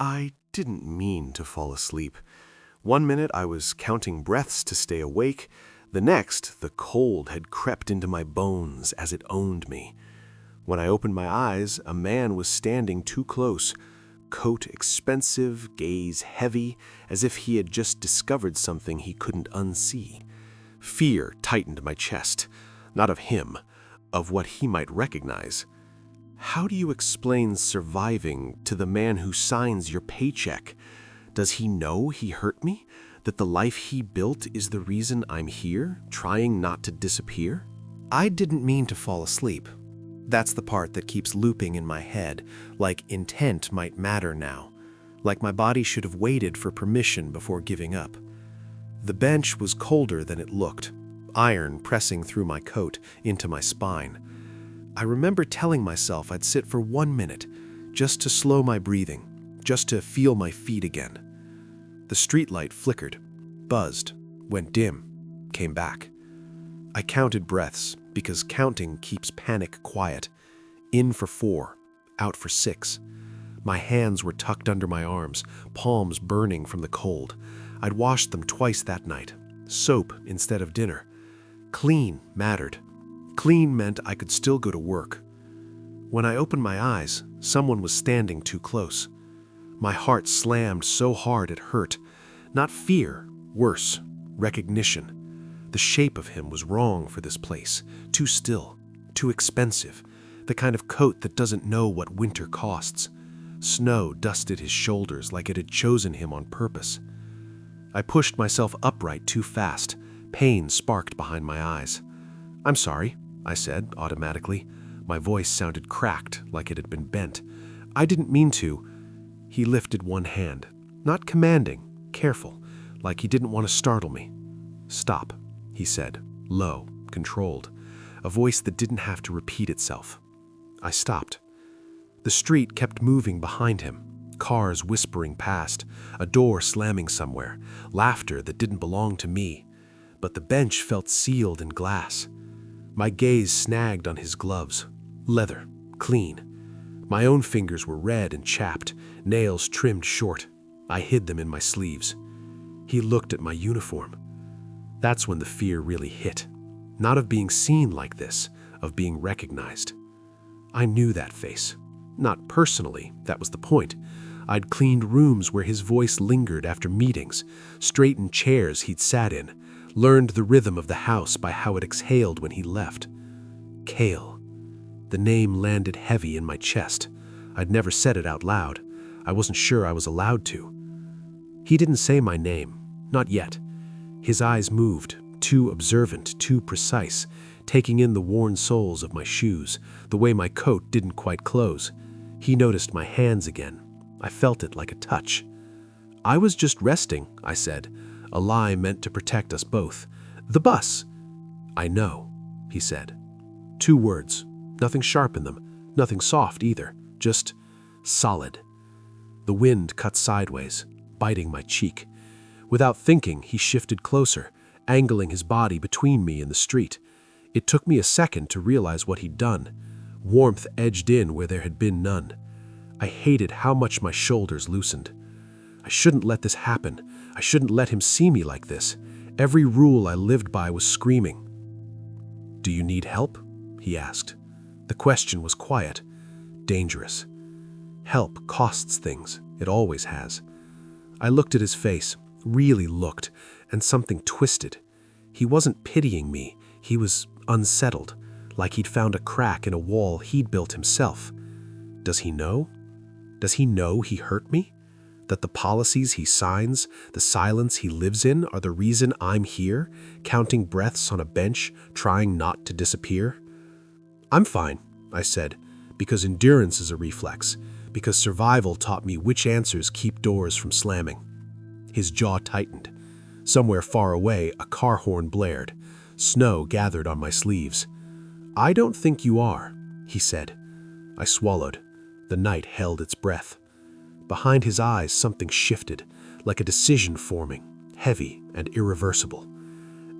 I didn't mean to fall asleep. One minute I was counting breaths to stay awake. The next, the cold had crept into my bones as it owned me. When I opened my eyes, a man was standing too close. Coat expensive, gaze heavy, as if he had just discovered something he couldn't unsee. Fear tightened my chest. Not of him, of what he might recognize. How do you explain surviving to the man who signs your paycheck? Does he know he hurt me? That the life he built is the reason I'm here, trying not to disappear? I didn't mean to fall asleep. That's the part that keeps looping in my head, like intent might matter now, like my body should have waited for permission before giving up. The bench was colder than it looked, iron pressing through my coat into my spine. I remember telling myself I'd sit for 1 minute, just to slow my breathing, just to feel my feet again. The streetlight flickered, buzzed, went dim, came back. I counted breaths, because counting keeps panic quiet. In for 4, out for 6. My hands were tucked under my arms, palms burning from the cold. I'd washed them twice that night, soap instead of dinner. Clean mattered. Clean meant I could still go to work. When I opened my eyes, someone was standing too close. My heart slammed so hard it hurt. Not fear, worse, recognition. The shape of him was wrong for this place, too still, too expensive, the kind of coat that doesn't know what winter costs. Snow dusted his shoulders like it had chosen him on purpose. I pushed myself upright too fast. Pain sparked behind my eyes. "I'm sorry," I said automatically. My voice sounded cracked, like it had been bent. "I didn't mean to." He lifted one hand, not commanding, careful, like he didn't want to startle me. "Stop," he said, low, controlled, a voice that didn't have to repeat itself. I stopped. The street kept moving behind him, cars whispering past, a door slamming somewhere, laughter that didn't belong to me. But the bench felt sealed in glass. My gaze snagged on his gloves, leather, clean. My own fingers were red and chapped, nails trimmed short. I hid them in my sleeves. He looked at my uniform. That's when the fear really hit. Not of being seen like this, of being recognized. I knew that face. Not personally, that was the point. I'd cleaned rooms where his voice lingered after meetings, straightened chairs he'd sat in, learned the rhythm of the house by how it exhaled when he left. Cale. The name landed heavy in my chest. I'd never said it out loud. I wasn't sure I was allowed to. He didn't say my name, not yet. His eyes moved, too observant, too precise, taking in the worn soles of my shoes, the way my coat didn't quite close. He noticed my hands again. I felt it like a touch. "I was just resting," I said, a lie meant to protect us both. "The bus." "I know," he said. 2 words, nothing sharp in them, nothing soft either, just solid. The wind cut sideways, biting my cheek. Without thinking, he shifted closer, angling his body between me and the street. It took me a second to realize what he'd done. Warmth edged in where there had been none. I hated how much my shoulders loosened. I shouldn't let this happen. I shouldn't let him see me like this. Every rule I lived by was screaming. "Do you need help?" he asked. The question was quiet, dangerous. Help costs things. It always has. I looked at his face, really looked, and something twisted. He wasn't pitying me. He was unsettled, like he'd found a crack in a wall he'd built himself. Does he know? Does he know he hurt me? That the policies he signs, the silence he lives in, are the reason I'm here, counting breaths on a bench, trying not to disappear? "I'm fine," I said, because endurance is a reflex, because survival taught me which answers keep doors from slamming. His jaw tightened. Somewhere far away, a car horn blared. Snow gathered on my sleeves. "I don't think you are," he said. I swallowed. The night held its breath. Behind his eyes, something shifted, like a decision forming, heavy and irreversible.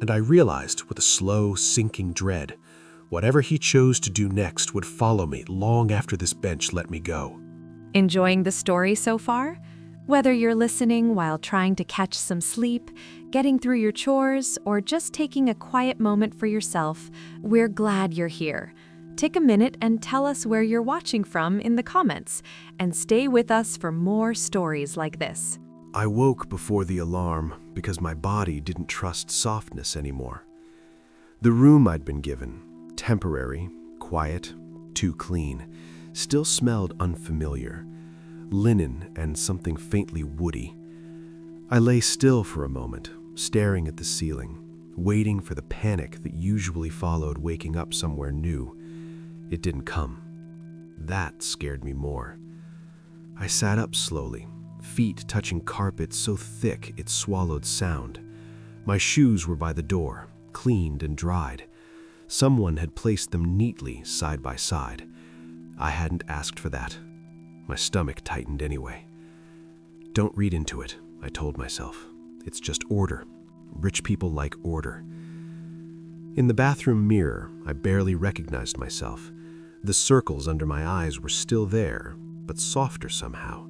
And I realized, with a slow, sinking dread, whatever he chose to do next would follow me long after this bench let me go. Enjoying the story so far? Whether you're listening while trying to catch some sleep, getting through your chores, or just taking a quiet moment for yourself, we're glad you're here. Take a minute and tell us where you're watching from in the comments, and stay with us for more stories like this. I woke before the alarm because my body didn't trust softness anymore. The room I'd been given, temporary, quiet, too clean, still smelled unfamiliar. Linen and something faintly woody. I lay still for a moment, staring at the ceiling, waiting for the panic that usually followed waking up somewhere new. It didn't come. That scared me more. I sat up slowly, feet touching carpet so thick it swallowed sound. My shoes were by the door, cleaned and dried. Someone had placed them neatly side by side. I hadn't asked for that. My stomach tightened anyway. Don't read into it, I told myself. It's just order. Rich people like order. In the bathroom mirror, I barely recognized myself. The circles under my eyes were still there, but softer somehow.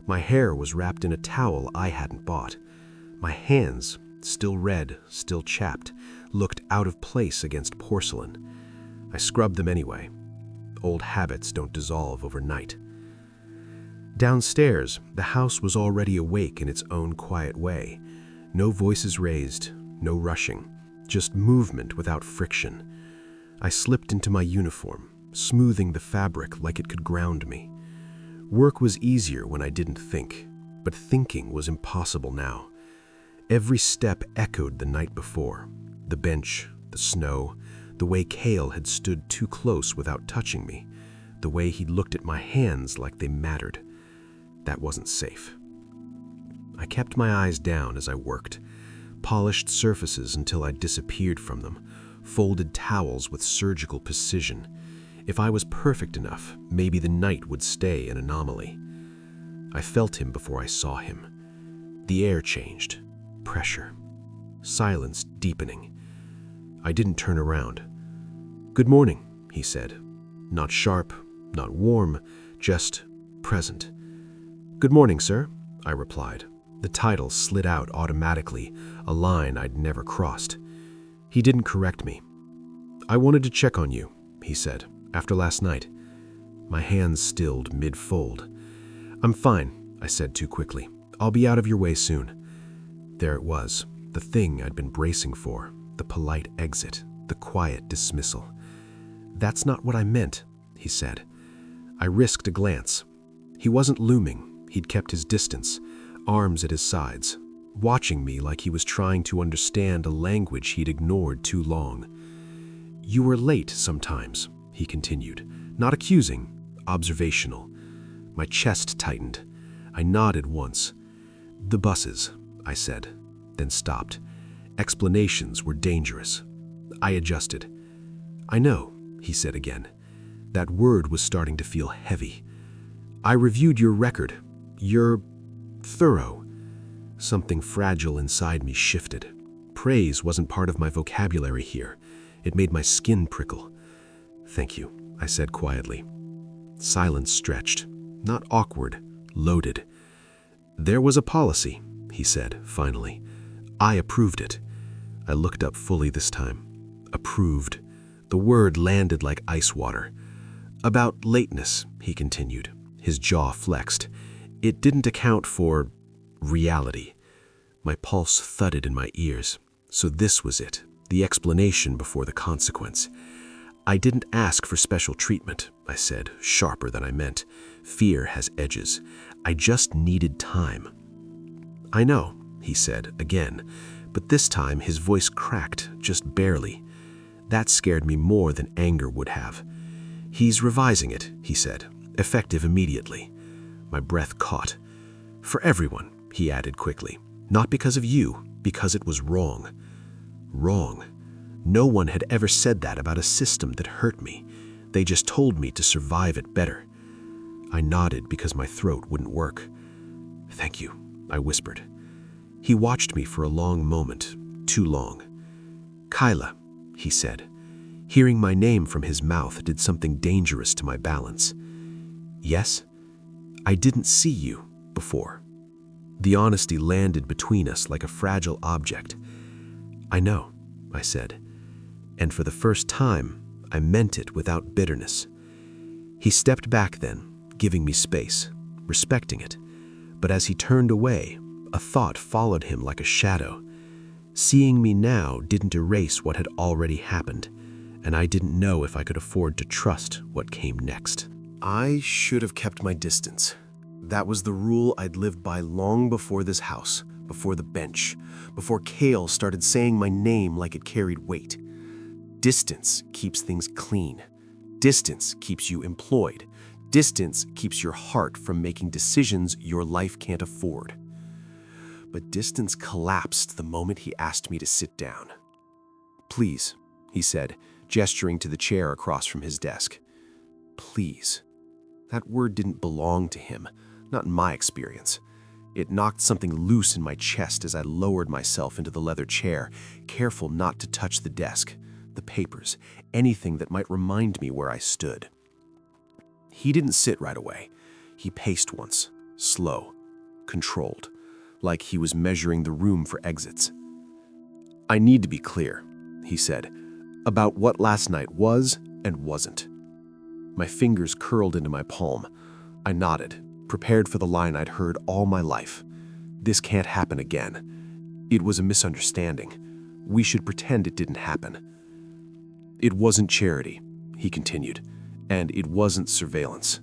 My hair was wrapped in a towel I hadn't bought. My hands, still red, still chapped, looked out of place against porcelain. I scrubbed them anyway. Old habits don't dissolve overnight. Downstairs, the house was already awake in its own quiet way. No voices raised, no rushing, just movement without friction. I slipped into my uniform, smoothing the fabric like it could ground me. Work was easier when I didn't think, but thinking was impossible now. Every step echoed the night before. The bench, the snow, the way Cale had stood too close without touching me, the way he'd looked at my hands like they mattered. That wasn't safe. I kept my eyes down as I worked, polished surfaces until I disappeared from them, folded towels with surgical precision. If I was perfect enough, maybe the night would stay an anomaly. I felt him before I saw him. The air changed. Pressure. Silence deepening. I didn't turn around. "Good morning," he said. Not sharp, not warm, just present. "Good morning, sir," I replied. The title slid out automatically, a line I'd never crossed. He didn't correct me. "I wanted to check on you," he said, "after last night." My hands stilled mid-fold. "I'm fine," I said too quickly. "I'll be out of your way soon." There it was, the thing I'd been bracing for, the polite exit, the quiet dismissal. "That's not what I meant," he said. I risked a glance. He wasn't looming. He'd kept his distance, arms at his sides, watching me like he was trying to understand a language he'd ignored too long. "You were late sometimes," he continued, not accusing, observational. My chest tightened. I nodded once. "The buses," I said, then stopped. Explanations were dangerous. I adjusted. "I know," he said again. That word was starting to feel heavy. "I reviewed your record. You're thorough." Something fragile inside me shifted. Praise wasn't part of my vocabulary here. It made my skin prickle. "Thank you," I said quietly. Silence stretched. Not awkward, loaded. "There was a policy," he said, finally. "I approved it." I looked up fully this time. Approved. The word landed like ice water. "About lateness," he continued. His jaw flexed. "It didn't account for reality." My pulse thudded in my ears. So this was it, the explanation before the consequence. "I didn't ask for special treatment," I said, sharper than I meant. "Fear has edges. I just needed time." "I know," he said again, but this time his voice cracked, just barely. That scared me more than anger would have. "He's revising it," he said, "effective immediately." My breath caught. "For everyone," he added quickly. "Not because of you, because it was wrong." Wrong. No one had ever said that about a system that hurt me. They just told me to survive it better. I nodded because my throat wouldn't work. "Thank you," I whispered. He watched me for a long moment, too long. "Kaila," he said. Hearing my name from his mouth did something dangerous to my balance. "Yes?" "I didn't see you before," The honesty landed between us like a fragile object. "I know," I said, and for the first time, I meant it without bitterness. He stepped back then, giving me space, respecting it, but as he turned away, a thought followed him like a shadow. Seeing me now didn't erase what had already happened, and I didn't know if I could afford to trust what came next. I should have kept my distance. That was the rule I'd lived by long before this house, before the bench, before Cale started saying my name like it carried weight. Distance keeps things clean. Distance keeps you employed. Distance keeps your heart from making decisions your life can't afford. But distance collapsed the moment he asked me to sit down. "Please," he said, gesturing to the chair across from his desk. Please. That word didn't belong to him, not in my experience. It knocked something loose in my chest as I lowered myself into the leather chair, careful not to touch the desk, the papers, anything that might remind me where I stood. He didn't sit right away. He paced once, slow, controlled, like he was measuring the room for exits. "I need to be clear," he said, "about what last night was and wasn't." My fingers curled into my palm. I nodded, prepared for the line I'd heard all my life. "This can't happen again. It was a misunderstanding. We should pretend it didn't happen." "It wasn't charity," he continued, "and it wasn't surveillance."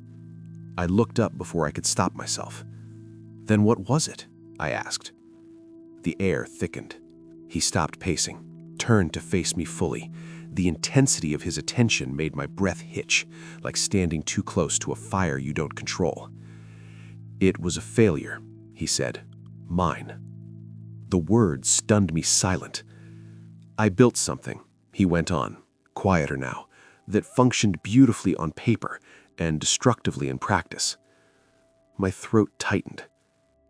I looked up before I could stop myself. "Then what was it?" I asked. The air thickened. He stopped pacing, turned to face me fully. The intensity of his attention made my breath hitch, like standing too close to a fire you don't control. "It was a failure," he said. "Mine." The words stunned me silent. "I built something," he went on, quieter now, "that functioned beautifully on paper and destructively in practice." My throat tightened.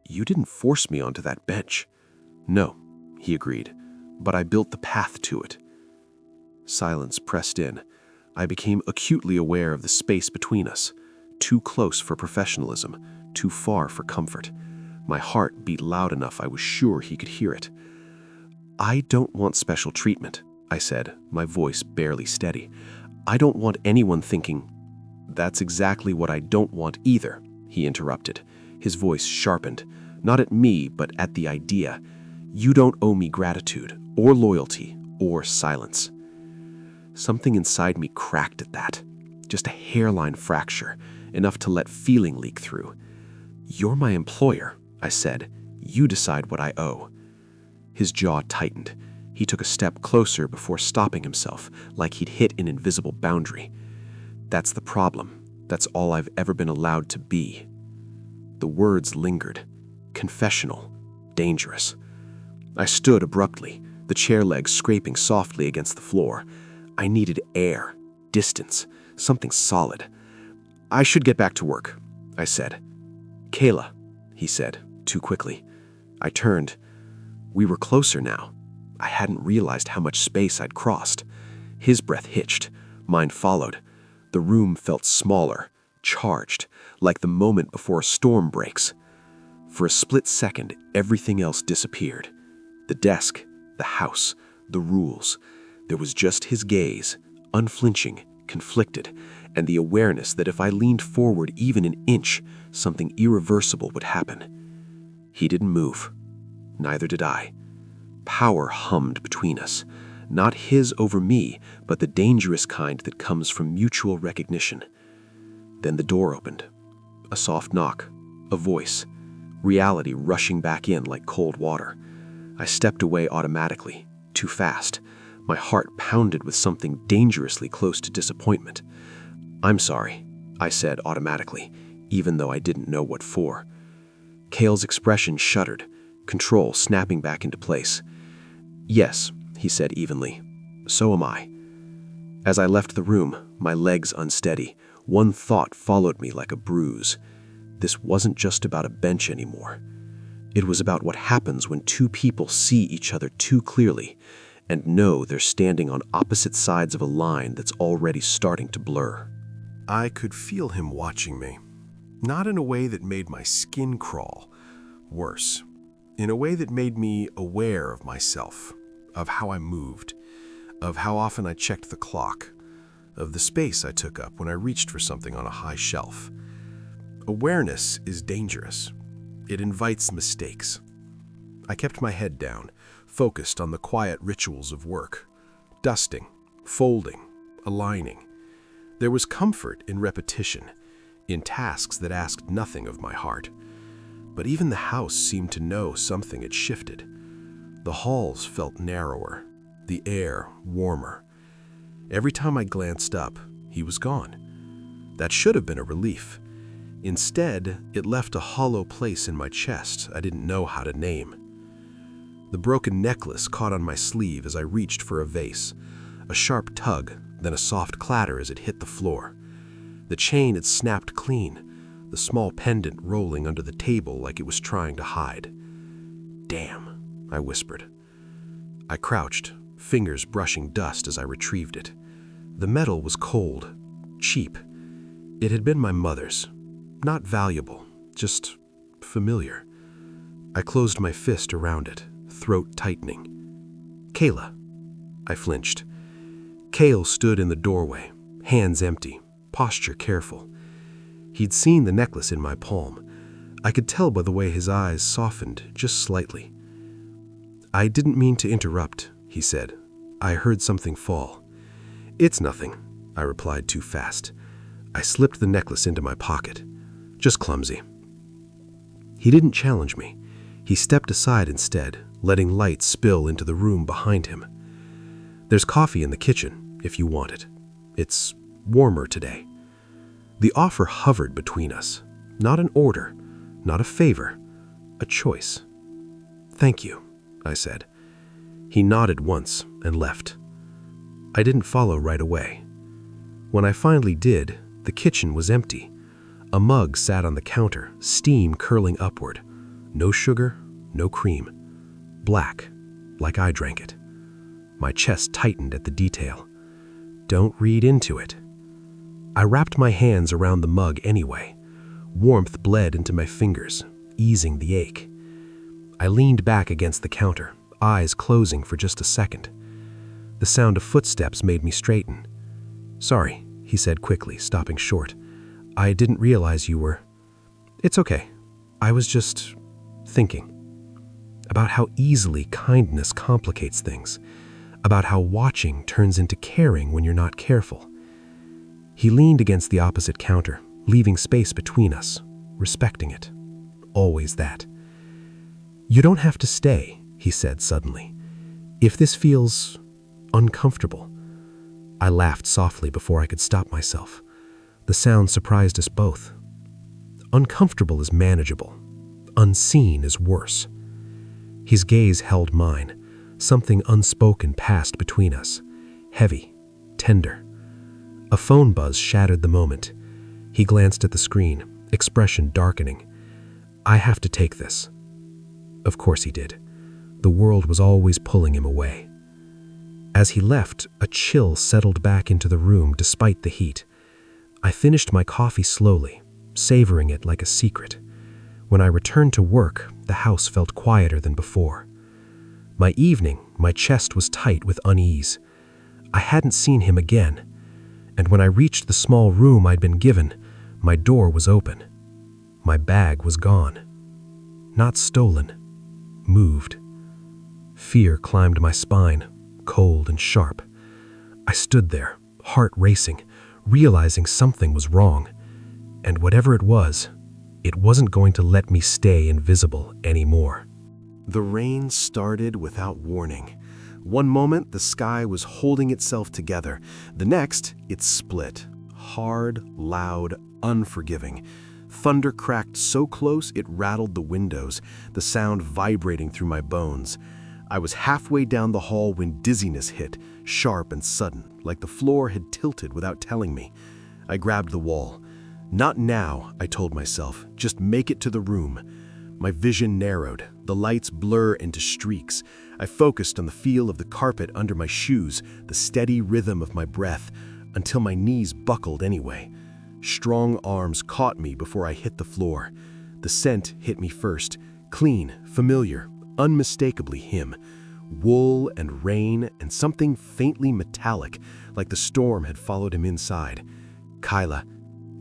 "You didn't force me onto that bench." "No," he agreed, "but I built the path to it." Silence pressed in. I became acutely aware of the space between us, too close for professionalism, too far for comfort. My heart beat loud enough I was sure he could hear it. "I don't want special treatment," I said, my voice barely steady. "I don't want anyone thinking—" "That's exactly what I don't want either," he interrupted. His voice sharpened, not at me, but at the idea. "You don't owe me gratitude, or loyalty, or silence." Something inside me cracked at that. Just a hairline fracture, enough to let feeling leak through. "You're my employer," I said. "You decide what I owe." His jaw tightened. He took a step closer before stopping himself, like he'd hit an invisible boundary. "That's the problem. That's all I've ever been allowed to be." The words lingered. Confessional. Dangerous. I stood abruptly, the chair legs scraping softly against the floor. I needed air, distance, something solid. "I should get back to work," I said. "Kaila," he said, too quickly. I turned. We were closer now. I hadn't realized how much space I'd crossed. His breath hitched. Mine followed. The room felt smaller, charged, like the moment before a storm breaks. For a split second, everything else disappeared. The desk, the house, the rules. There was just his gaze, unflinching, conflicted, and the awareness that if I leaned forward even an inch, something irreversible would happen. He didn't move. Neither did I. Power hummed between us. Not his over me, but the dangerous kind that comes from mutual recognition. Then the door opened. A soft knock. A voice. Reality rushing back in like cold water. I stepped away automatically, too fast. My heart pounded with something dangerously close to disappointment. "I'm sorry," I said automatically, even though I didn't know what for. Cale's expression shuddered, control snapping back into place. "Yes," he said evenly. "So am I." As I left the room, my legs unsteady, one thought followed me like a bruise. This wasn't just about a bench anymore. It was about what happens when two people see each other too clearly and know they're standing on opposite sides of a line that's already starting to blur. I could feel him watching me, not in a way that made my skin crawl, worse, in a way that made me aware of myself, of how I moved, of how often I checked the clock, of the space I took up when I reached for something on a high shelf. Awareness is dangerous. It invites mistakes. I kept my head down, focused on the quiet rituals of work, dusting, folding, aligning. There was comfort in repetition, in tasks that asked nothing of my heart. But even the house seemed to know something had shifted. The halls felt narrower, the air warmer. Every time I glanced up, he was gone. That should have been a relief. Instead, it left a hollow place in my chest I didn't know how to name. The broken necklace caught on my sleeve as I reached for a vase, a sharp tug, then a soft clatter as it hit the floor. The chain had snapped clean, the small pendant rolling under the table like it was trying to hide. "Damn," I whispered. I crouched, fingers brushing dust as I retrieved it. The metal was cold, cheap. It had been my mother's. Not valuable, just familiar. I closed my fist around it, throat tightening. "Kaila." I flinched. Cale stood in the doorway, hands empty, posture careful. He'd seen the necklace in my palm. I could tell by the way his eyes softened just slightly. "I didn't mean to interrupt," he said. "I heard something fall." "It's nothing," I replied too fast. I slipped the necklace into my pocket. "Just clumsy." He didn't challenge me. He stepped aside instead, letting light spill into the room behind him. "There's coffee in the kitchen, if you want it. It's warmer today." The offer hovered between us. Not an order, not a favor, a choice. "Thank you," I said. He nodded once and left. I didn't follow right away. When I finally did, the kitchen was empty. A mug sat on the counter, steam curling upward. No sugar, no cream. Black, like I drank it. My chest tightened at the detail. Don't read into it. I wrapped my hands around the mug anyway. Warmth bled into my fingers, easing the ache. I leaned back against the counter, eyes closing for just a second. The sound of footsteps made me straighten. "Sorry," he said quickly, stopping short. "I didn't realize you were..." "It's okay. I was just thinking about how easily kindness complicates things, about how watching turns into caring when you're not careful." He leaned against the opposite counter, leaving space between us, respecting it. Always that. "You don't have to stay," he said suddenly. "If this feels uncomfortable." I laughed softly before I could stop myself. The sound surprised us both. Uncomfortable is manageable. Unseen is worse. His gaze held mine. Something unspoken passed between us. Heavy, tender. A phone buzz shattered the moment. He glanced at the screen, expression darkening. "I have to take this." Of course he did. The world was always pulling him away. As he left, a chill settled back into the room despite the heat. I finished my coffee slowly, savoring it like a secret. When I returned to work, the house felt quieter than before. My evening, my chest was tight with unease. I hadn't seen him again, and when I reached the small room I'd been given, my door was open. My bag was gone. Not stolen, moved. Fear climbed my spine, cold and sharp. I stood there, heart racing, realizing something was wrong. And whatever it wasn't going to let me stay invisible anymore. The rain started without warning. One moment, the sky was holding itself together. The next, it split. Hard, loud, unforgiving. Thunder cracked so close it rattled the windows, the sound vibrating through my bones. I was halfway down the hall when dizziness hit, sharp and sudden, like the floor had tilted without telling me. I grabbed the wall. Not now, I told myself, just make it to the room. My vision narrowed, the lights blur into streaks. I focused on the feel of the carpet under my shoes, the steady rhythm of my breath, until my knees buckled anyway. Strong arms caught me before I hit the floor. The scent hit me first, Clean, familiar, unmistakably him. Wool and rain and something faintly metallic, like the storm had followed him inside. Kaila.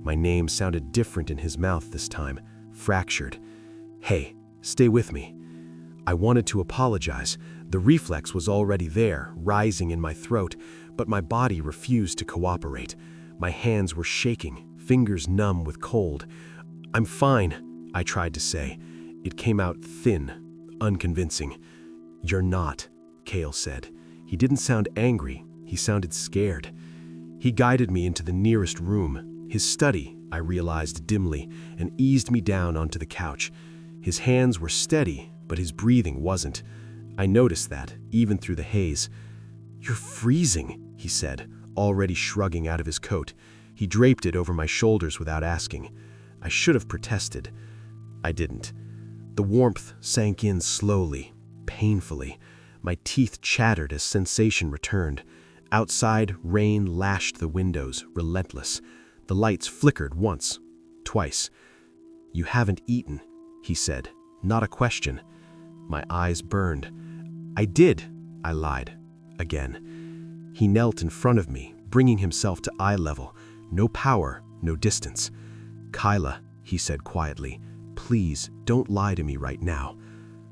My name sounded different in his mouth this time, fractured. Hey, stay with me. I wanted to apologize. The reflex was already there, rising in my throat, but my body refused to cooperate. My hands were shaking, fingers numb with cold. I'm fine, I tried to say. It came out thin, unconvincing. You're not, Cale said. He didn't sound angry, he sounded scared. He guided me into the nearest room, his study, I realized dimly, and eased me down onto the couch. His hands were steady, but his breathing wasn't. I noticed that, even through the haze. You're freezing, he said, already shrugging out of his coat. He draped it over my shoulders without asking. I should have protested. I didn't. The warmth sank in slowly, painfully. My teeth chattered as sensation returned. Outside, rain lashed the windows, relentless. The lights flickered once, twice. You haven't eaten, he said, not a question. My eyes burned. I did, I lied, again. He knelt in front of me, bringing himself to eye level. No power, no distance. Kaila, he said quietly, please don't lie to me right now.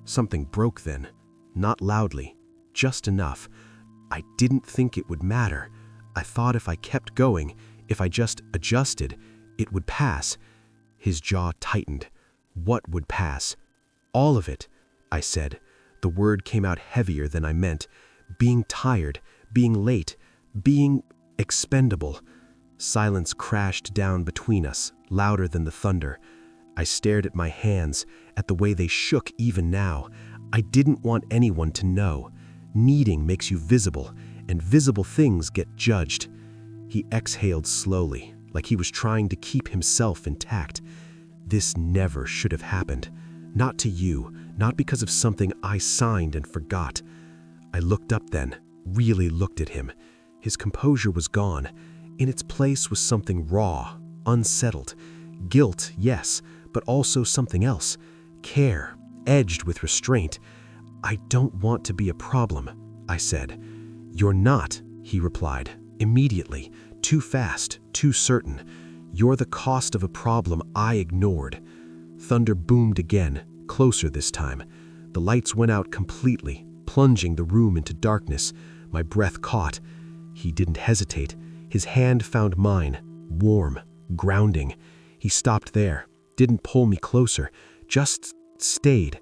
Something broke then, not loudly, just enough. I didn't think it would matter. I thought if I kept going, if I just adjusted, it would pass. His jaw tightened. What would pass? All of it, I said. The word came out heavier than I meant. Being tired, being late, being expendable. Silence crashed down between us, louder than the thunder. I stared at my hands, at the way they shook even now. I didn't want anyone to know. Needing makes you visible, and visible things get judged. He exhaled slowly, like he was trying to keep himself intact. This never should have happened. Not to you, not because of something I signed and forgot. I looked up then, really looked at him. His composure was gone. In its place was something raw, unsettled. Guilt, yes, but also something else. Care, edged with restraint. I don't want to be a problem, I said. You're not, he replied, immediately, too fast, too certain. You're the cost of a problem I ignored. Thunder boomed again, closer this time. The lights went out completely, plunging the room into darkness. My breath caught. He didn't hesitate. His hand found mine, warm, grounding. He stopped there, didn't pull me closer, just stayed.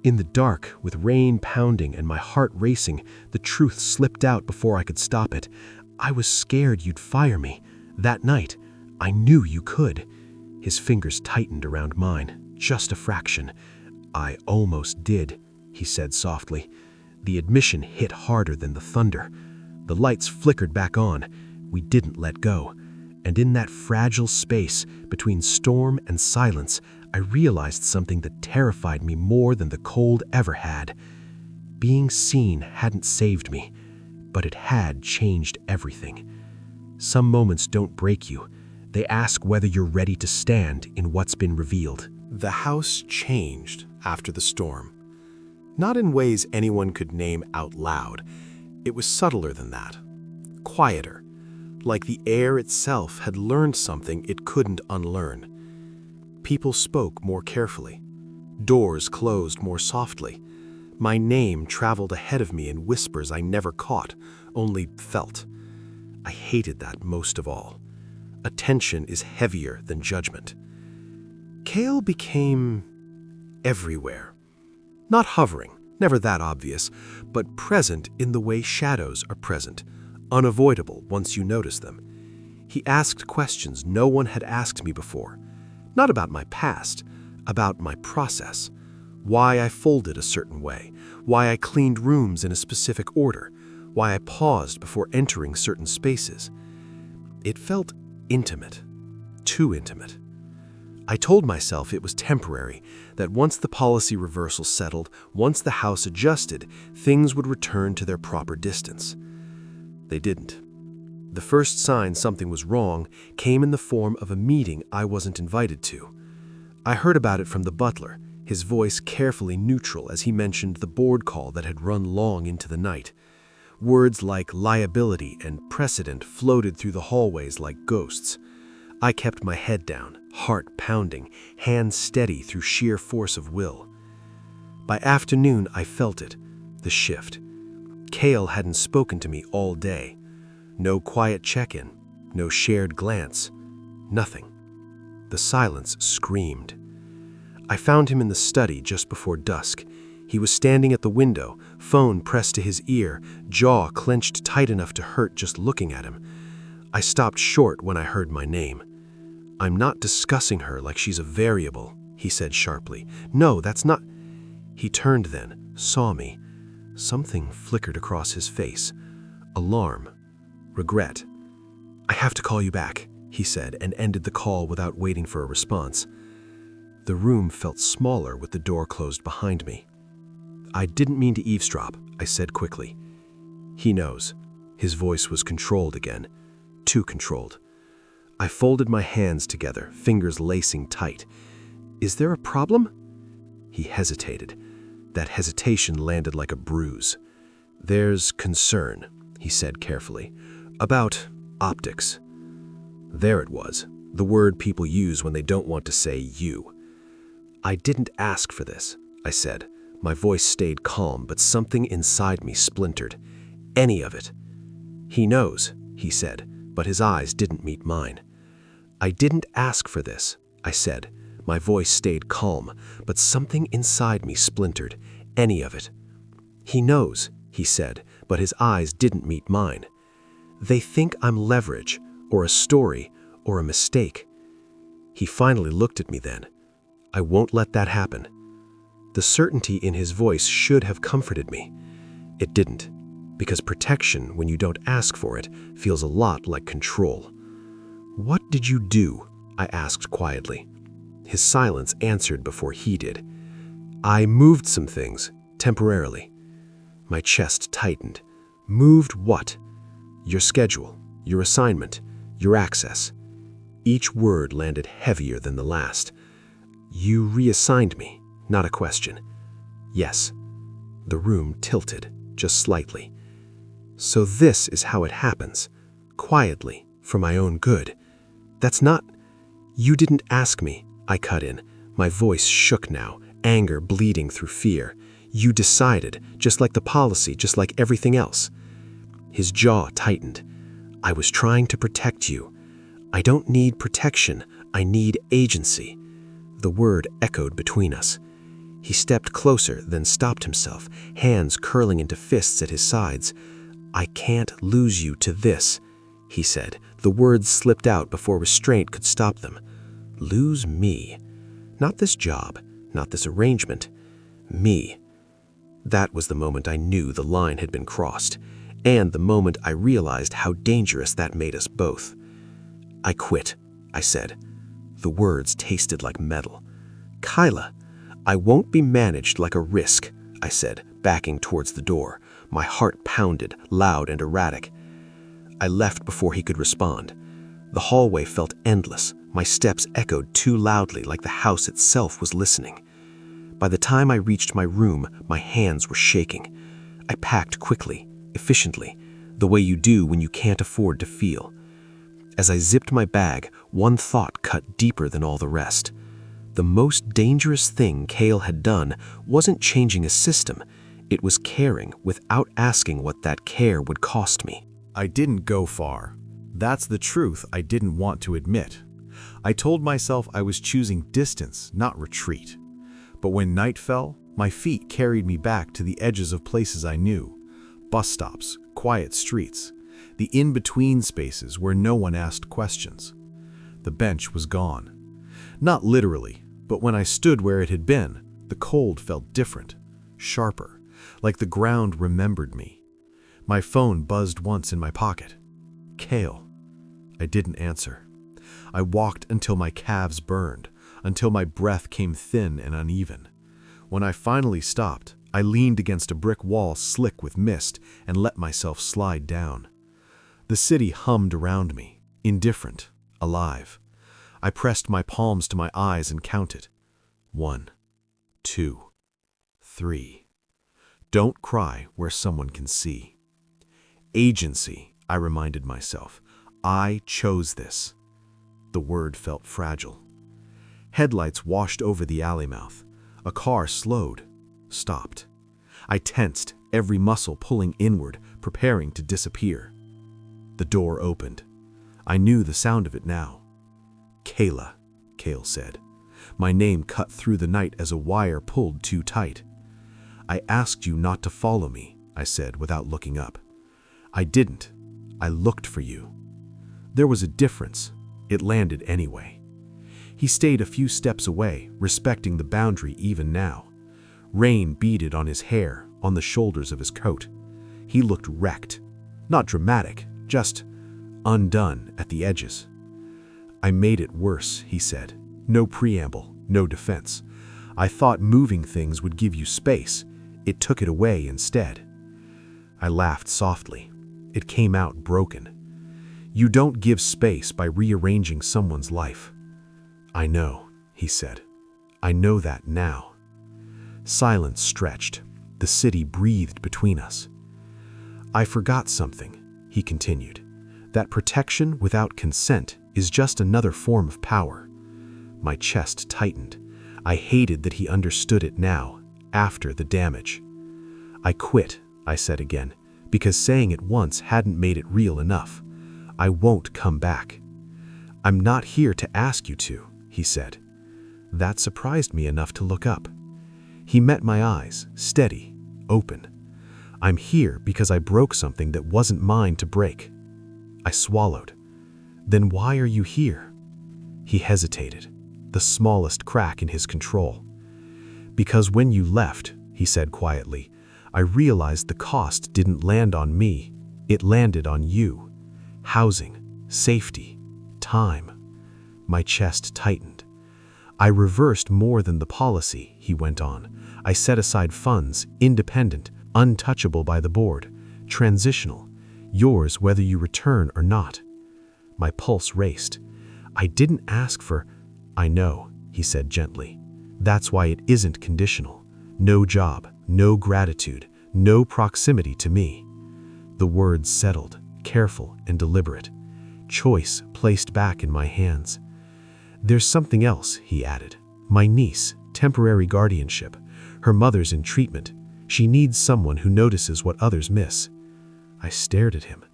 In the dark, with rain pounding and my heart racing, the truth slipped out before I could stop it. I was scared you'd fire me. That night, I knew you could. His fingers tightened around mine, just a fraction. I almost did, he said softly. The admission hit harder than the thunder. The lights flickered back on. We didn't let go. And in that fragile space between storm and silence, I realized something that terrified me more than the cold ever had. Being seen hadn't saved me, but it had changed everything. Some moments don't break you. They ask whether you're ready to stand in what's been revealed. The house changed after the storm. Not in ways anyone could name out loud. It was subtler than that. Quieter, like the air itself had learned something it couldn't unlearn. People spoke more carefully. Doors closed more softly. My name traveled ahead of me in whispers I never caught, only felt. I hated that most of all. Attention is heavier than judgment. Cale became everywhere. Not hovering, never that obvious, but present in the way shadows are present, unavoidable once you notice them. He asked questions no one had asked me before. Not about my past, about my process. Why I folded a certain way, why I cleaned rooms in a specific order, why I paused before entering certain spaces. It felt intimate, too intimate. I told myself it was temporary, that once the policy reversal settled, once the house adjusted, things would return to their proper distance. They didn't. The first sign something was wrong came in the form of a meeting I wasn't invited to. I heard about it from the butler. his voice carefully neutral as he mentioned the board call that had run long into the night. Words like liability and precedent floated through the hallways like ghosts. I kept my head down, heart pounding, hands steady through sheer force of will. By afternoon, I felt it, the shift. Cale hadn't spoken to me all day. No quiet check-in, no shared glance, nothing. The silence screamed. I found him in the study just before dusk. He was standing at the window, phone pressed to his ear, jaw clenched tight enough to hurt just looking at him. I stopped short when I heard my name. "I'm not discussing her like she's a variable," he said sharply. "No, that's not—" He turned then, saw me. Something flickered across his face. Alarm. Regret. "I have to call you back," he said, and ended the call without waiting for a response. The room felt smaller with the door closed behind me. "I didn't mean to eavesdrop," I said quickly. "He knows." His voice was controlled again. Too controlled. I folded my hands together, fingers lacing tight. "Is there a problem?" He hesitated. That hesitation landed like a bruise. "There's concern," he said carefully, "about optics." There it was, the word people use when they don't want to say you. "I didn't ask for this," I said. My voice stayed calm, but something inside me splintered. "Any of it." "He knows," he said, but his eyes didn't meet mine. "I didn't ask for this," I said. My voice stayed calm, but something inside me splintered. "Any of it." "He knows," he said, but his eyes didn't meet mine. "They think I'm leverage, or a story, or a mistake." He finally looked at me then. "I won't let that happen." The certainty in his voice should have comforted me. It didn't, because protection, when you don't ask for it, feels a lot like control. "What did you do?" I asked quietly. His silence answered before he did. "I moved some things, temporarily." My chest tightened. "Moved what?" "Your schedule, your assignment, your access." Each word landed heavier than the last. "You reassigned me, not a question." "Yes." The room tilted, just slightly. "So this is how it happens, quietly, for my own good. That's not—" "You didn't ask me," I cut in. My voice shook now, anger bleeding through fear. "You decided, just like the policy, just like everything else." His jaw tightened. "I was trying to protect you. I don't need protection, I need agency." The word echoed between us. He stepped closer, then stopped himself, hands curling into fists at his sides. "I can't lose you to this," he said. The words slipped out before restraint could stop them. "Lose me. Not this job, not this arrangement. Me." That was the moment I knew the line had been crossed, and the moment I realized how dangerous that made us both. "I quit," I said. The words tasted like metal. "Kaila, I won't be managed like a risk," I said, backing towards the door. My heart pounded, loud and erratic. I left before he could respond. The hallway felt endless. My steps echoed too loudly, like the house itself was listening. By the time I reached my room, my hands were shaking. I packed quickly, efficiently, the way you do when you can't afford to feel. As I zipped my bag, one thought cut deeper than all the rest. The most dangerous thing Cale had done wasn't changing a system. It was caring without asking what that care would cost me. I didn't go far. That's the truth I didn't want to admit. I told myself I was choosing distance, not retreat. But when night fell, my feet carried me back to the edges of places I knew. Bus stops, quiet streets, the in-between spaces where no one asked questions. The bench was gone. Not literally, but when I stood where it had been, the cold felt different, sharper, like the ground remembered me. My phone buzzed once in my pocket. Cale. I didn't answer. I walked until my calves burned, until my breath came thin and uneven. When I finally stopped, I leaned against a brick wall slick with mist and let myself slide down. The city hummed around me, indifferent, alive. I pressed my palms to my eyes and counted. 1, 2, 3. Don't cry where someone can see. Agency, I reminded myself. I chose this. The word felt fragile. Headlights washed over the alley mouth. A car slowed, stopped. I tensed, every muscle pulling inward, preparing to disappear. The door opened. I knew the sound of it now. Kaila, Cale said. My name cut through the night as a wire pulled too tight. I asked you not to follow me, I said without looking up. I didn't. I looked for you. There was a difference. It landed anyway. He stayed a few steps away, respecting the boundary even now. Rain beaded on his hair, on the shoulders of his coat. He looked wrecked. Not dramatic, just undone at the edges. I made it worse, he said. No preamble, no defense. I thought moving things would give you space. It took it away instead. I laughed softly. It came out broken. You don't give space by rearranging someone's life. I know, he said. I know that now. Silence stretched. The city breathed between us. I forgot something, he continued. That protection without consent is just another form of power. My chest tightened. I hated that he understood it now, after the damage. I quit, I said again, because saying it once hadn't made it real enough. I won't come back. I'm not here to ask you to, he said. That surprised me enough to look up. He met my eyes, steady, open. I'm here because I broke something that wasn't mine to break. I swallowed. Then why are you here? He hesitated, the smallest crack in his control. Because when you left, he said quietly, I realized the cost didn't land on me. It landed on you. Housing, safety, time. My chest tightened. I reversed more than the policy, he went on. I set aside funds, independent, untouchable by the board, transitional, yours whether you return or not. My pulse raced. I didn't ask for, I know, he said gently. That's why it isn't conditional. No job, no gratitude, no proximity to me. The words settled, careful and deliberate. Choice placed back in my hands. There's something else, he added. My niece, temporary guardianship. Her mother's in treatment. She needs someone who notices what others miss. I stared at him.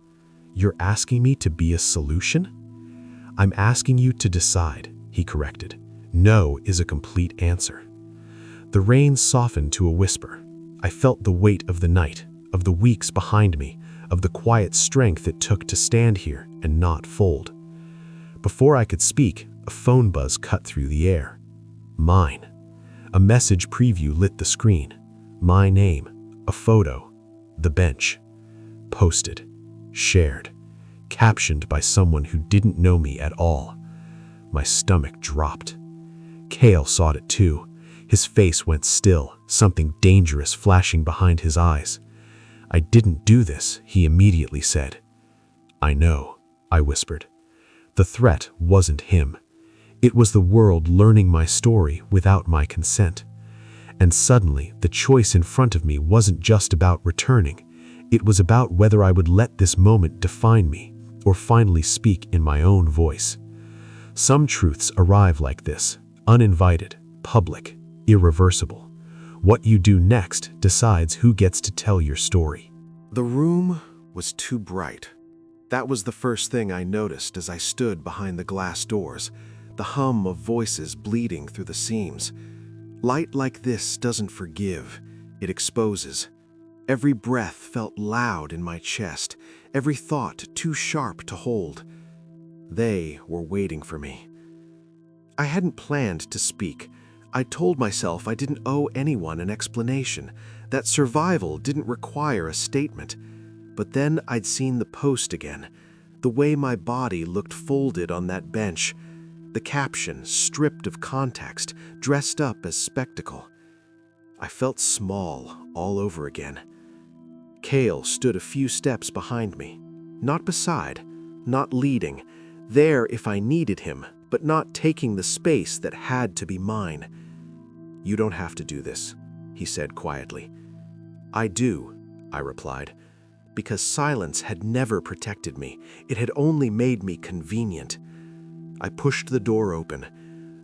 You're asking me to be a solution? I'm asking you to decide, he corrected. No is a complete answer. The rain softened to a whisper. I felt the weight of the night, of the weeks behind me, of the quiet strength it took to stand here and not fold. Before I could speak, a phone buzz cut through the air. Mine. A message preview lit the screen. My name, a photo, the bench. Posted, shared, captioned by someone who didn't know me at all. My stomach dropped. Cale saw it too. His face went still, something dangerous flashing behind his eyes. I didn't do this, he immediately said. I know, I whispered. The threat wasn't him. It was the world learning my story without my consent. And suddenly, the choice in front of me wasn't just about returning. It was about whether I would let this moment define me, or finally speak in my own voice. Some truths arrive like this, uninvited, public, irreversible. What you do next decides who gets to tell your story. The room was too bright. That was the first thing I noticed as I stood behind the glass doors, the hum of voices bleeding through the seams. Light like this doesn't forgive, it exposes. Every breath felt loud in my chest, every thought too sharp to hold. They were waiting for me. I hadn't planned to speak. I told myself I didn't owe anyone an explanation, that survival didn't require a statement. But then I'd seen the post again, the way my body looked folded on that bench, the caption stripped of context, dressed up as spectacle. I felt small all over again. Cale stood a few steps behind me, not beside, not leading, there if I needed him, but not taking the space that had to be mine. "You don't have to do this," he said quietly. "I do," I replied, because silence had never protected me. It had only made me convenient. I pushed the door open.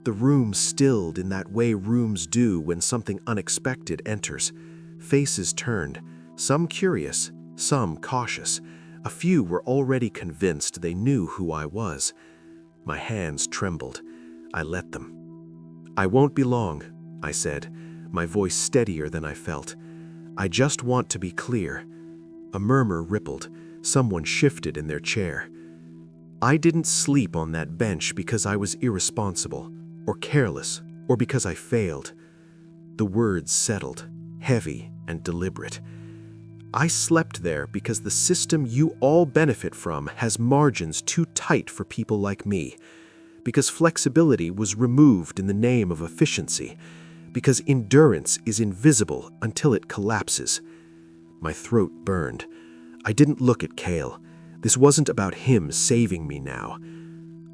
The room stilled in that way rooms do when something unexpected enters. Faces turned, some curious, some cautious. A few were already convinced they knew who I was. My hands trembled. I let them. "I won't be long," I said, my voice steadier than I felt. "I just want to be clear." A murmur rippled. Someone shifted in their chair. "I didn't sleep on that bench because I was irresponsible, or careless, or because I failed." The words settled, heavy and deliberate. "I slept there because the system you all benefit from has margins too tight for people like me, because flexibility was removed in the name of efficiency, because endurance is invisible until it collapses." My throat burned. I didn't look at Cale. This wasn't about him saving me now.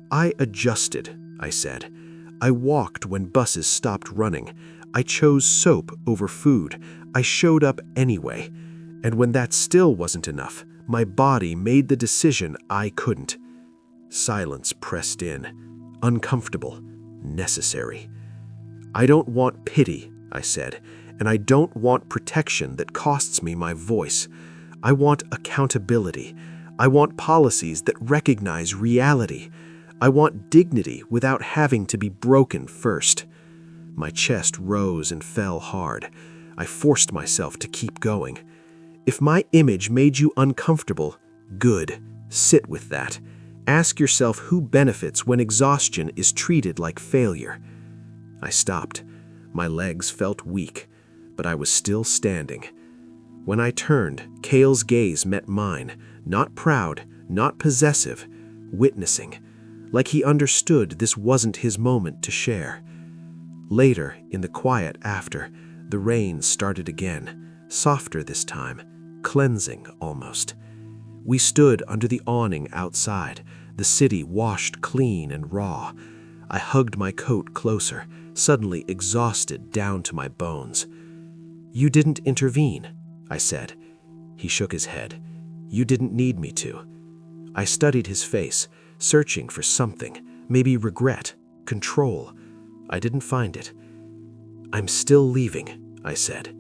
"I adjusted," I said. "I walked when buses stopped running. I chose soap over food. I showed up anyway. And when that still wasn't enough, my body made the decision I couldn't." Silence pressed in. Uncomfortable. Necessary. "I don't want pity," I said, "and I don't want protection that costs me my voice. I want accountability. I want policies that recognize reality. I want dignity without having to be broken first." My chest rose and fell hard. I forced myself to keep going. "If my image made you uncomfortable, good. Sit with that. Ask yourself who benefits when exhaustion is treated like failure." I stopped. My legs felt weak, but I was still standing. When I turned, Cale's gaze met mine, not proud, not possessive, witnessing, like he understood this wasn't his moment to share. Later, in the quiet after, the rain started again, softer this time, cleansing almost. We stood under the awning outside, the city washed clean and raw. I hugged my coat closer, suddenly exhausted down to my bones. "You didn't intervene," I said. He shook his head. "You didn't need me to." I studied his face, searching for something, maybe regret, control. I didn't find it. "I'm still leaving," I said.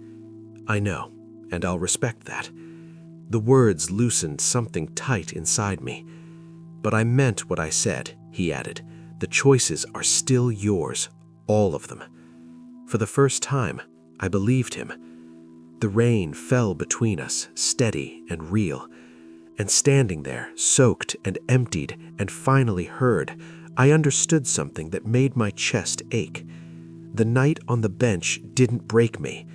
"I know, and I'll respect that." The words loosened something tight inside me. "But I meant what I said," he added. "The choices are still yours, all of them." For the first time, I believed him. The rain fell between us, steady and real. And standing there, soaked and emptied and finally heard, I understood something that made my chest ache. The night on the bench didn't break me.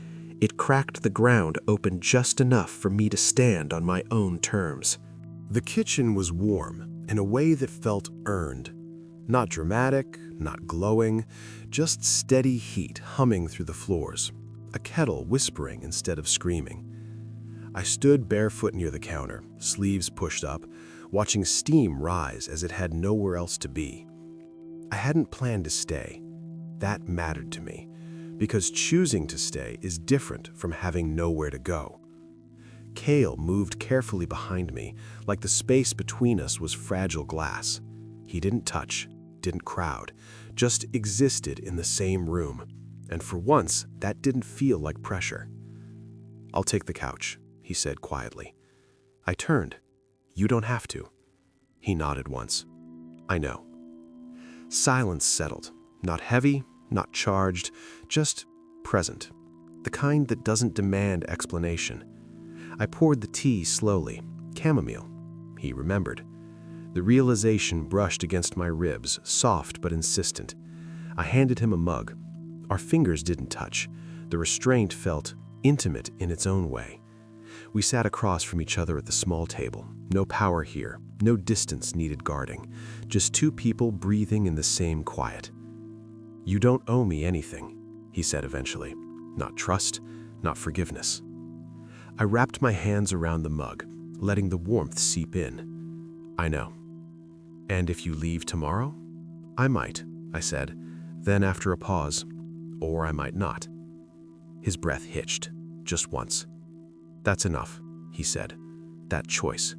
It cracked the ground open just enough for me to stand on my own terms. The kitchen was warm in a way that felt earned. Not dramatic, not glowing, just steady heat humming through the floors, a kettle whispering instead of screaming. I stood barefoot near the counter, sleeves pushed up, watching steam rise as it had nowhere else to be. I hadn't planned to stay. That mattered to me, because choosing to stay is different from having nowhere to go. Cale moved carefully behind me, like the space between us was fragile glass. He didn't touch, didn't crowd, just existed in the same room, and for once, that didn't feel like pressure. "I'll take the couch," he said quietly. I turned. "You don't have to." He nodded once. "I know." Silence settled, not heavy, not charged, just present, the kind that doesn't demand explanation. I poured the tea slowly, chamomile. He remembered. The realization brushed against my ribs, soft but insistent. I handed him a mug. Our fingers didn't touch. The restraint felt intimate in its own way. We sat across from each other at the small table. No power here, no distance needed guarding. Just two people breathing in the same quiet. "You don't owe me anything," he said eventually. "Not trust, not forgiveness." I wrapped my hands around the mug, letting the warmth seep in. "I know." "And if you leave tomorrow?" "I might," I said. Then after a pause, or I might not. His breath hitched, just once. "That's enough," he said. "That choice."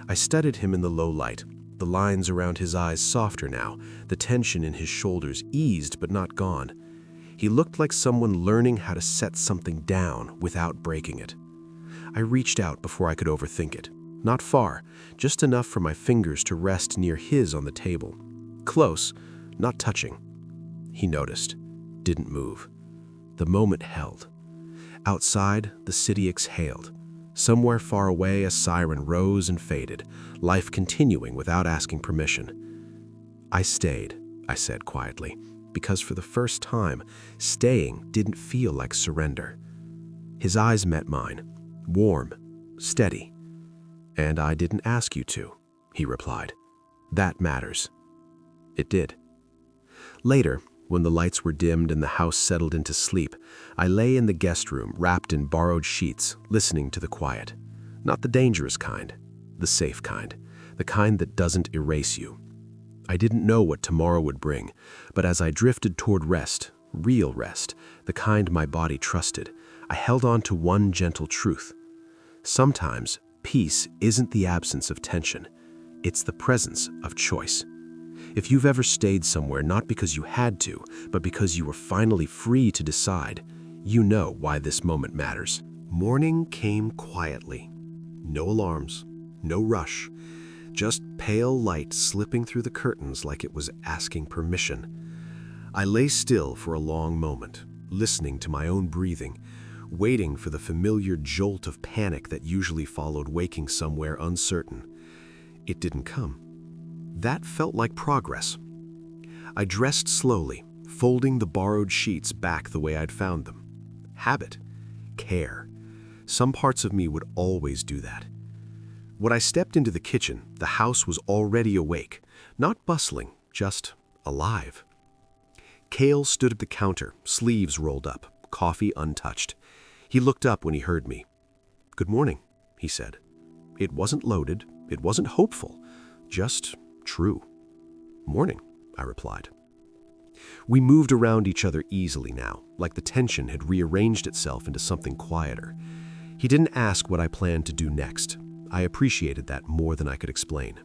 I studied him in the low light, the lines around his eyes softer now, the tension in his shoulders eased but not gone. He looked like someone learning how to set something down without breaking it. I reached out before I could overthink it. Not far, just enough for my fingers to rest near his on the table. Close, not touching. He noticed, didn't move. The moment held. Outside, the city exhaled. Somewhere far away, a siren rose and faded, life continuing without asking permission. "I stayed," I said quietly, because for the first time, staying didn't feel like surrender. His eyes met mine, warm, steady. "And I didn't ask you to," he replied. "That matters." It did. Later, when the lights were dimmed and the house settled into sleep, I lay in the guest room wrapped in borrowed sheets, listening to the quiet. Not the dangerous kind, the safe kind, the kind that doesn't erase you. I didn't know what tomorrow would bring, but as I drifted toward rest, real rest, the kind my body trusted, I held on to one gentle truth. Sometimes, peace isn't the absence of tension, it's the presence of choice. If you've ever stayed somewhere not because you had to, but because you were finally free to decide, you know why this moment matters. Morning came quietly. No alarms, no rush, just pale light slipping through the curtains like it was asking permission. I lay still for a long moment, listening to my own breathing, waiting for the familiar jolt of panic that usually followed waking somewhere uncertain. It didn't come. That felt like progress. I dressed slowly, folding the borrowed sheets back the way I'd found them. Habit. Care. Some parts of me would always do that. When I stepped into the kitchen, the house was already awake, not bustling, just alive. Cale stood at the counter, sleeves rolled up, coffee untouched. He looked up when he heard me. "Good morning," he said. It wasn't loaded, it wasn't hopeful, just true. "Morning," I replied. We moved around each other easily now, like the tension had rearranged itself into something quieter. He didn't ask what I planned to do next. I appreciated that more than I could explain.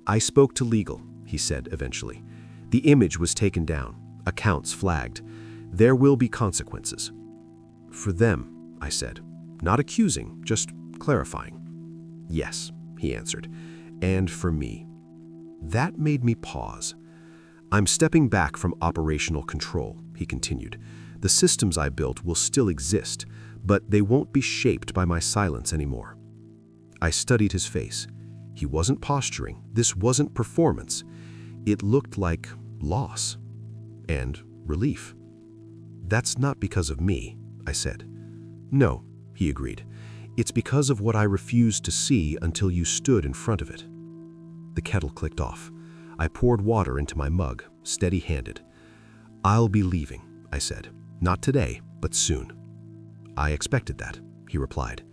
"I spoke to legal," he said eventually. "The image was taken down, accounts flagged. There will be consequences." "For them," I said, not accusing, just clarifying. "Yes," he answered, "and for me." That made me pause. "I'm stepping back from operational control," he continued. "The systems I built will still exist, but they won't be shaped by my silence anymore." I studied his face. He wasn't posturing. This wasn't performance. It looked like loss and relief. "That's not because of me," I said. "No," he agreed. "It's because of what I refused to see until you stood in front of it." The kettle clicked off. I poured water into my mug, steady-handed. "I'll be leaving," I said. "Not today, but soon." "I expected that," he replied.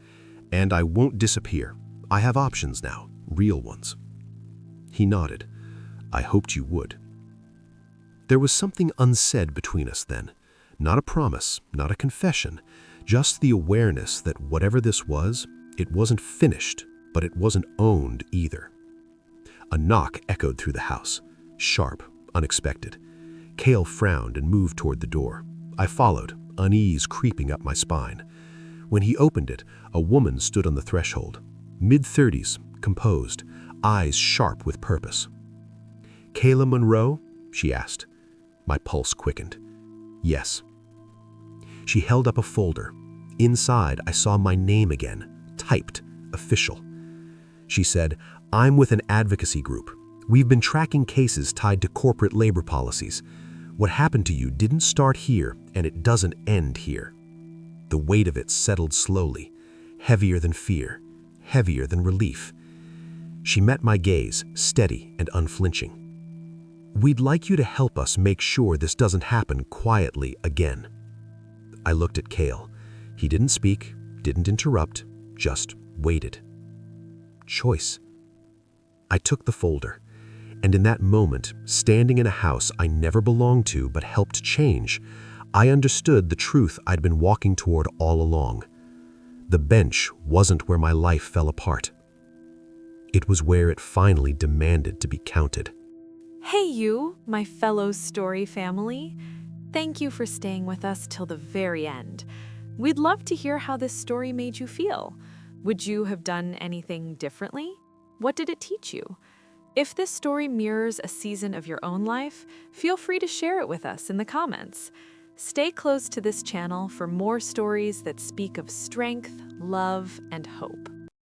"And I won't disappear. I have options now, real ones." He nodded. "I hoped you would." There was something unsaid between us then. Not a promise, not a confession, just the awareness that whatever this was, it wasn't finished, but it wasn't owned either. A knock echoed through the house, sharp, unexpected. Cale frowned and moved toward the door. I followed, unease creeping up my spine. When he opened it, a woman stood on the threshold, mid-30s, composed, eyes sharp with purpose. "Kaila Monroe?" she asked. My pulse quickened. "Yes." She held up a folder. Inside, I saw my name again, typed, official. She said, "I'm with an advocacy group. We've been tracking cases tied to corporate labor policies. What happened to you didn't start here, and it doesn't end here." The weight of it settled slowly, heavier than fear, heavier than relief. She met my gaze, steady and unflinching. "We'd like you to help us make sure this doesn't happen quietly again." I looked at Cale. He didn't speak, didn't interrupt, just waited. Choice. I took the folder. And in that moment, standing in a house I never belonged to but helped change, I understood the truth I'd been walking toward all along. The bench wasn't where my life fell apart. It was where it finally demanded to be counted. Hey you, my fellow story family. Thank you for staying with us till the very end. We'd love to hear how this story made you feel. Would you have done anything differently? What did it teach you? If this story mirrors a season of your own life, feel free to share it with us in the comments. Stay close to this channel for more stories that speak of strength, love, and hope.